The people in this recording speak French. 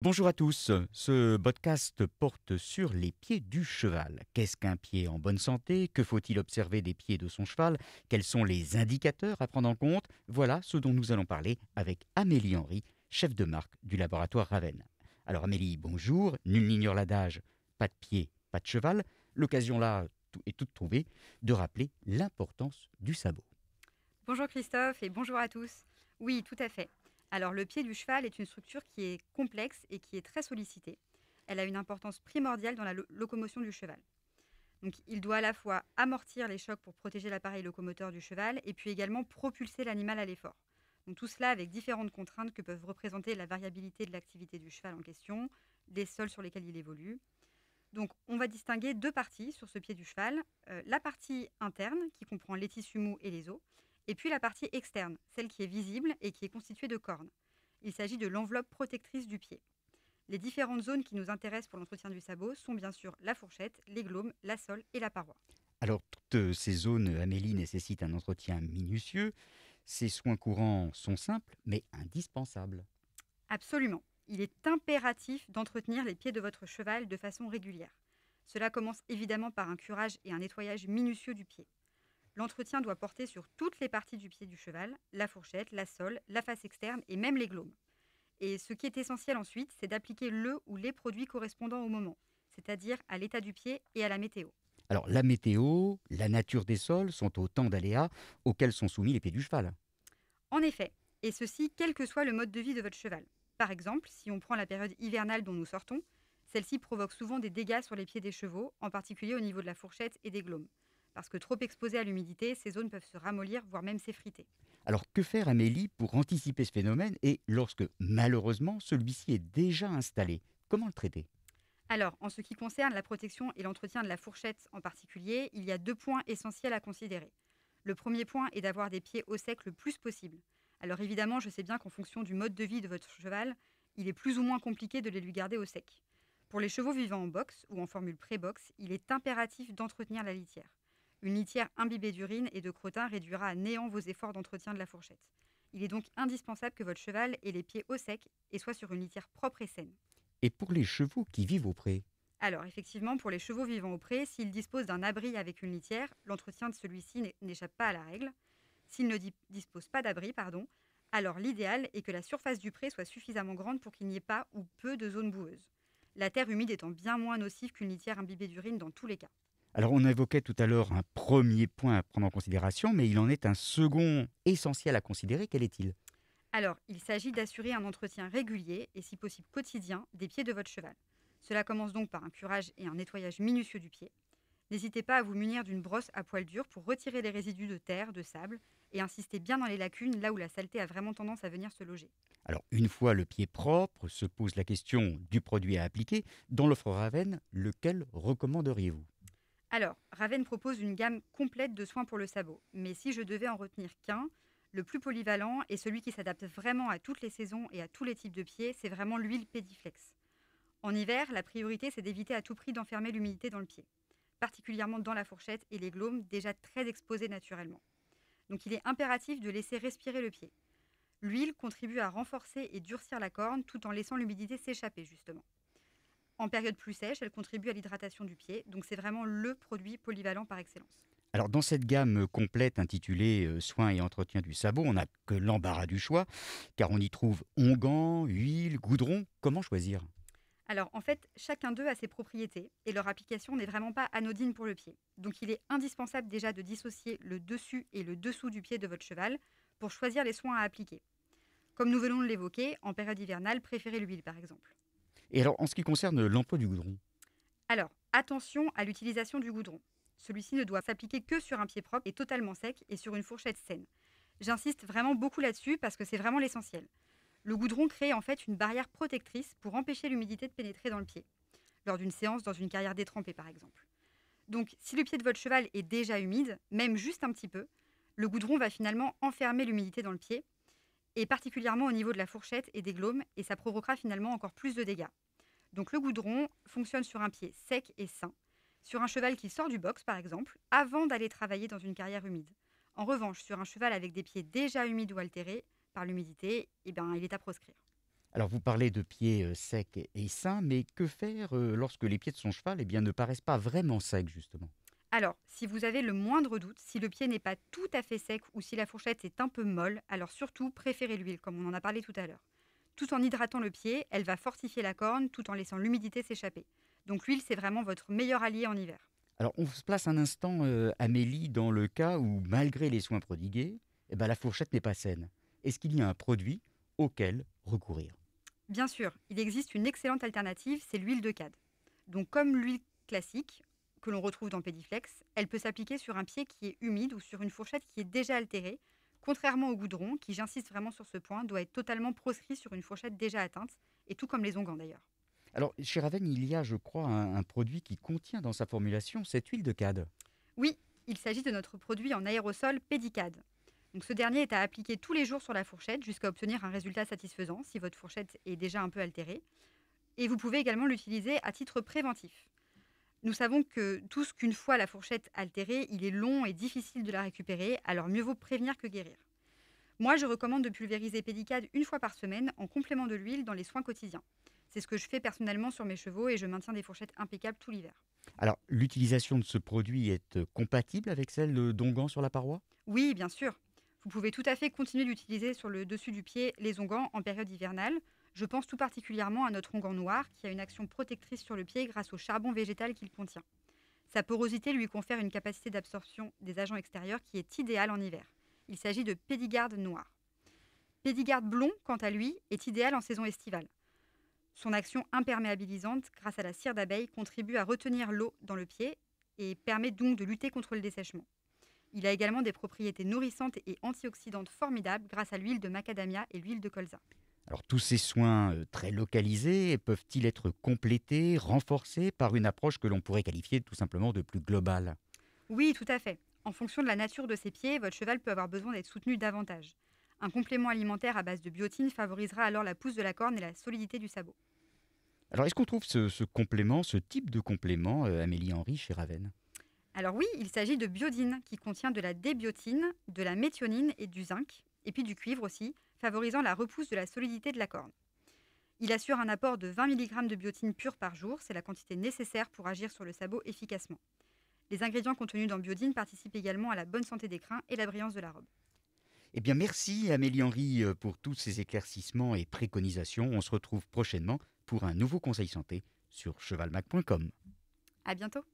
Bonjour à tous, ce podcast porte sur les pieds du cheval. Qu'est-ce qu'un pied en bonne santé? Que faut-il observer des pieds de son cheval? Quels sont les indicateurs à prendre en compte? Voilà ce dont nous allons parler avec Amélie Henry, chef de marque du laboratoire Raven. Alors Amélie, bonjour, nul n'ignore l'adage, pas de pied, pas de cheval. L'occasion là est toute trouvée de rappeler l'importance du sabot. Bonjour Christophe et bonjour à tous. Oui, tout à fait. Alors le pied du cheval est une structure qui est complexe et qui est très sollicitée. Elle a une importance primordiale dans la locomotion du cheval. Donc il doit à la fois amortir les chocs pour protéger l'appareil locomoteur du cheval et puis également propulser l'animal à l'effort. Donc tout cela avec différentes contraintes que peuvent représenter la variabilité de l'activité du cheval en question, les sols sur lesquels il évolue. Donc on va distinguer deux parties sur ce pied du cheval. La partie interne qui comprend les tissus mous et les os, et puis la partie externe, celle qui est visible et qui est constituée de cornes. Il s'agit de l'enveloppe protectrice du pied. Les différentes zones qui nous intéressent pour l'entretien du sabot sont bien sûr la fourchette, les glaumes, la sole et la paroi. Alors toutes ces zones, Amélie, nécessitent un entretien minutieux. Ces soins courants sont simples mais indispensables. Absolument. Il est impératif d'entretenir les pieds de votre cheval de façon régulière. Cela commence évidemment par un curage et un nettoyage minutieux du pied. L'entretien doit porter sur toutes les parties du pied du cheval, la fourchette, la sole, la face externe et même les glaumes. Et ce qui est essentiel ensuite, c'est d'appliquer le ou les produits correspondant au moment, c'est-à-dire à l'état du pied et à la météo. Alors la météo, la nature des sols sont autant d'aléas auxquels sont soumis les pieds du cheval. En effet, et ceci quel que soit le mode de vie de votre cheval. Par exemple, si on prend la période hivernale dont nous sortons, celle-ci provoque souvent des dégâts sur les pieds des chevaux, en particulier au niveau de la fourchette et des glaumes. Parce que trop exposées à l'humidité, ces zones peuvent se ramollir, voire même s'effriter. Alors que faire Amélie pour anticiper ce phénomène et lorsque malheureusement celui-ci est déjà installé? Comment le traiter? Alors, en ce qui concerne la protection et l'entretien de la fourchette en particulier, il y a deux points essentiels à considérer. Le premier point est d'avoir des pieds au sec le plus possible. Alors évidemment, je sais bien qu'en fonction du mode de vie de votre cheval, il est plus ou moins compliqué de les lui garder au sec. Pour les chevaux vivant en box ou en formule pré-box, il est impératif d'entretenir la litière. Une litière imbibée d'urine et de crottin réduira à néant vos efforts d'entretien de la fourchette. Il est donc indispensable que votre cheval ait les pieds au sec et soit sur une litière propre et saine. Et pour les chevaux qui vivent au pré? Alors, effectivement, pour les chevaux vivant au pré, s'ils disposent d'un abri avec une litière, l'entretien de celui-ci n'échappe pas à la règle. S'ils ne disposent pas d'abri, pardon, alors l'idéal est que la surface du pré soit suffisamment grande pour qu'il n'y ait pas ou peu de zones boueuses. La terre humide étant bien moins nocive qu'une litière imbibée d'urine dans tous les cas. Alors on évoquait tout à l'heure un premier point à prendre en considération, mais il en est un second essentiel à considérer. Quel est-il? Alors, il s'agit d'assurer un entretien régulier et si possible quotidien des pieds de votre cheval. Cela commence donc par un curage et un nettoyage minutieux du pied. N'hésitez pas à vous munir d'une brosse à poil dur pour retirer les résidus de terre, de sable et insister bien dans les lacunes là où la saleté a vraiment tendance à venir se loger. Alors une fois le pied propre, se pose la question du produit à appliquer. Dans l'offre Raven, lequel recommanderiez-vous? Alors, Raven propose une gamme complète de soins pour le sabot, mais si je devais en retenir qu'un, le plus polyvalent et celui qui s'adapte vraiment à toutes les saisons et à tous les types de pieds, c'est vraiment l'huile Pédiflex. En hiver, la priorité c'est d'éviter à tout prix d'enfermer l'humidité dans le pied, particulièrement dans la fourchette et les glaumes déjà très exposés naturellement. Donc il est impératif de laisser respirer le pied. L'huile contribue à renforcer et durcir la corne tout en laissant l'humidité s'échapper justement. En période plus sèche, elle contribue à l'hydratation du pied, donc c'est vraiment le produit polyvalent par excellence. Alors dans cette gamme complète intitulée Soins et entretien du sabot, on n'a que l'embarras du choix, car on y trouve onguent, huile, goudron. Comment choisir? Alors en fait, chacun d'eux a ses propriétés et leur application n'est vraiment pas anodine pour le pied. Donc il est indispensable déjà de dissocier le dessus et le dessous du pied de votre cheval pour choisir les soins à appliquer. Comme nous venons de l'évoquer, en période hivernale, préférez l'huile par exemple. Et alors en ce qui concerne l'emploi du goudron? Alors, attention à l'utilisation du goudron. Celui-ci ne doit s'appliquer que sur un pied propre et totalement sec et sur une fourchette saine. J'insiste vraiment beaucoup là-dessus parce que c'est vraiment l'essentiel. Le goudron crée en fait une barrière protectrice pour empêcher l'humidité de pénétrer dans le pied, lors d'une séance dans une carrière détrempée par exemple. Donc, si le pied de votre cheval est déjà humide, même juste un petit peu, le goudron va finalement enfermer l'humidité dans le pied, et particulièrement au niveau de la fourchette et des glaumes, et ça provoquera finalement encore plus de dégâts. Donc le goudron fonctionne sur un pied sec et sain, sur un cheval qui sort du box par exemple, avant d'aller travailler dans une carrière humide. En revanche, sur un cheval avec des pieds déjà humides ou altérés par l'humidité, eh ben, il est à proscrire. Alors vous parlez de pieds secs et sains, mais que faire lorsque les pieds de son cheval ne paraissent pas vraiment secs justement? Alors, si vous avez le moindre doute, si le pied n'est pas tout à fait sec ou si la fourchette est un peu molle, alors surtout préférez l'huile, comme on en a parlé tout à l'heure. Tout en hydratant le pied, elle va fortifier la corne tout en laissant l'humidité s'échapper. Donc l'huile, c'est vraiment votre meilleur allié en hiver. Alors on se place un instant, Amélie, dans le cas où malgré les soins prodigués, la fourchette n'est pas saine. Est-ce qu'il y a un produit auquel recourir? Bien sûr, il existe une excellente alternative, c'est l'huile de cade. Donc comme l'huile classique que l'on retrouve dans Pédiflex, elle peut s'appliquer sur un pied qui est humide ou sur une fourchette qui est déjà altérée, contrairement au goudron, qui, j'insiste vraiment sur ce point, doit être totalement proscrit sur une fourchette déjà atteinte, et tout comme les onguents d'ailleurs. Alors chez Raven, il y a, je crois, un produit qui contient dans sa formulation cette huile de cade. Oui, il s'agit de notre produit en aérosol Pédicade. Donc ce dernier est à appliquer tous les jours sur la fourchette jusqu'à obtenir un résultat satisfaisant si votre fourchette est déjà un peu altérée. Et vous pouvez également l'utiliser à titre préventif. Nous savons que tous qu'une fois la fourchette altérée, il est long et difficile de la récupérer, alors mieux vaut prévenir que guérir. Moi, je recommande de pulvériser Pédicade une fois par semaine en complément de l'huile dans les soins quotidiens. C'est ce que je fais personnellement sur mes chevaux et je maintiens des fourchettes impeccables tout l'hiver. Alors l'utilisation de ce produit est compatible avec celle d'onguent sur la paroi? Oui, bien sûr. Vous pouvez tout à fait continuer d'utiliser sur le dessus du pied les onguents en période hivernale. Je pense tout particulièrement à notre onguent noir qui a une action protectrice sur le pied grâce au charbon végétal qu'il contient. Sa porosité lui confère une capacité d'absorption des agents extérieurs qui est idéale en hiver. Il s'agit de Pédigarde noir. Pédigarde blond, quant à lui, est idéal en saison estivale. Son action imperméabilisante grâce à la cire d'abeille contribue à retenir l'eau dans le pied et permet donc de lutter contre le dessèchement. Il a également des propriétés nourrissantes et antioxydantes formidables grâce à l'huile de macadamia et l'huile de colza. Alors tous ces soins très localisés peuvent-ils être complétés, renforcés par une approche que l'on pourrait qualifier tout simplement de plus globale? Oui, tout à fait. En fonction de la nature de ses pieds, votre cheval peut avoir besoin d'être soutenu davantage. Un complément alimentaire à base de biotine favorisera alors la pousse de la corne et la solidité du sabot. Alors est-ce qu'on trouve ce complément, ce type de complément, Amélie Henry, chez Raven? Alors oui, il s'agit de biodine qui contient de la débiotine, de la méthionine et du zinc, et puis du cuivre aussi, favorisant la repousse de la solidité de la corne. Il assure un apport de 20 mg de biotine pure par jour, c'est la quantité nécessaire pour agir sur le sabot efficacement. Les ingrédients contenus dans biodine participent également à la bonne santé des crins et la brillance de la robe. Eh bien merci Amélie Henry pour tous ces éclaircissements et préconisations. On se retrouve prochainement pour un nouveau conseil santé sur chevalmac.com. À bientôt.